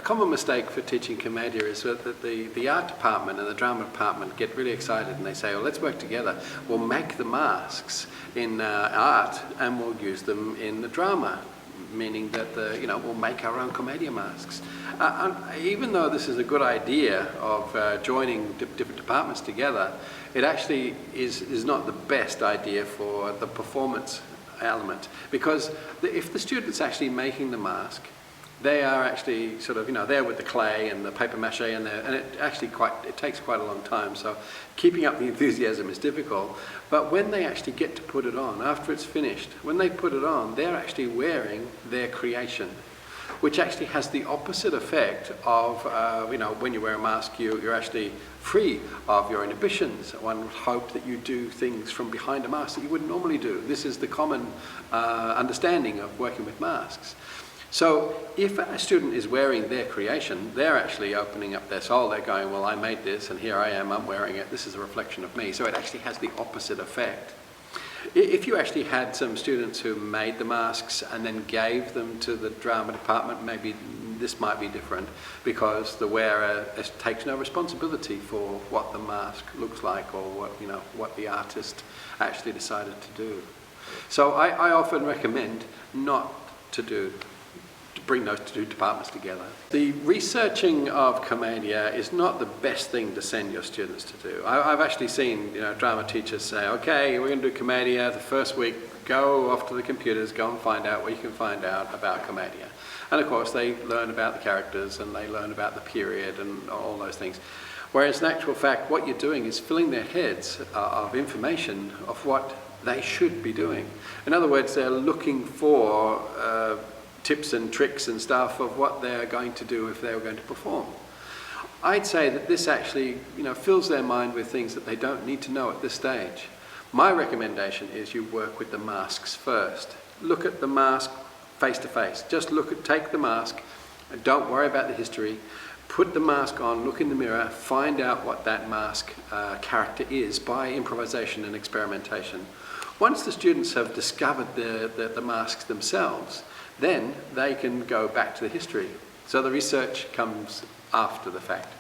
common mistake for teaching Commedia is that the art department and the drama department get really excited and they say, well, let's work together. We'll make the masks in art and we'll use them in the drama, meaning that we'll make our own Commedia masks. Even though this is a good idea of joining different departments together, it actually is not the best idea for the performance element, because if the student's actually making the mask, they are actually there with the clay and the papier-mâché and it takes quite a long time, so keeping up the enthusiasm is difficult. But when they actually get to put it on, after it's finished, when they put it on, they're actually wearing their creation, which actually has the opposite effect of, when you wear a mask, you're actually free of your inhibitions. One would hope that you do things from behind a mask that you wouldn't normally do. This is the common understanding of working with masks. So if a student is wearing their creation, they're actually opening up their soul. They're going, well, I made this and here I am, I'm wearing it. This is a reflection of me. So it actually has the opposite effect. If you actually had some students who made the masks and then gave them to the drama department, maybe this might be different, because the wearer takes no responsibility for what the mask looks like or what the artist actually decided to do. So I often recommend not to bring those two departments together. The researching of Commedia is not the best thing to send your students to do. I've actually seen drama teachers say, okay, we're going to do Commedia the first week, go off to the computers, go and find out what you can find out about Commedia. And of course they learn about the characters and they learn about the period and all those things. Whereas in actual fact, what you're doing is filling their heads of information of what they should be doing. In other words, they're looking for tips and tricks and stuff of what they're going to do if they were going to perform. I'd say that this actually fills their mind with things that they don't need to know at this stage. My recommendation is you work with the masks first. Look at the mask face to face. Just take the mask, and don't worry about the history. Put the mask on, look in the mirror, find out what that mask character is by improvisation and experimentation. Once the students have discovered the masks themselves, then they can go back to the history. So the research comes after the fact.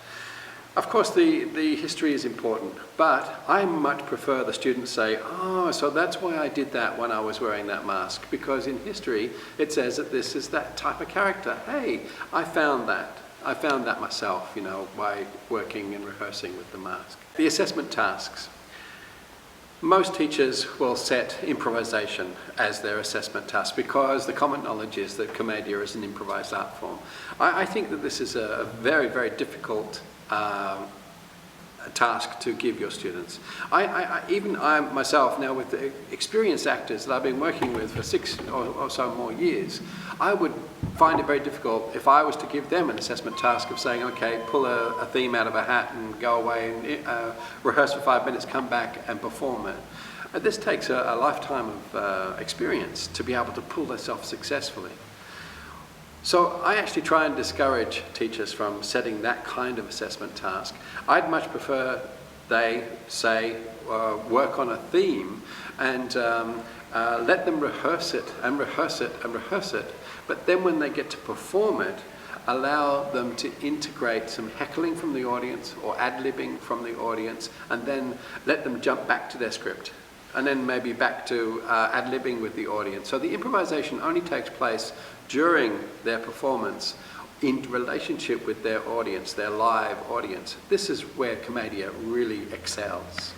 Of course, the history is important, but I much prefer the students say, oh, so that's why I did that when I was wearing that mask, because in history it says that this is that type of character. Hey, I found that. I found that myself, by working and rehearsing with the mask. The assessment tasks. Most teachers will set improvisation as their assessment task because the common knowledge is that Commedia is an improvised art form. I think that this is a very, very difficult task to give your students. Even I myself, now with the experienced actors that I've been working with for 6 or so more years, I would find it very difficult if I was to give them an assessment task of saying, okay, pull a theme out of a hat and go away and rehearse for 5 minutes, come back and perform it. This takes a lifetime of experience to be able to pull this off successfully. So I actually try and discourage teachers from setting that kind of assessment task. I'd much prefer they say work on a theme and let them rehearse it and rehearse it and rehearse it. But then when they get to perform it, allow them to integrate some heckling from the audience or ad-libbing from the audience, and then let them jump back to their script. And then maybe back to ad-libbing with the audience. So the improvisation only takes place during their performance in relationship with their audience, their live audience. This is where Commedia really excels.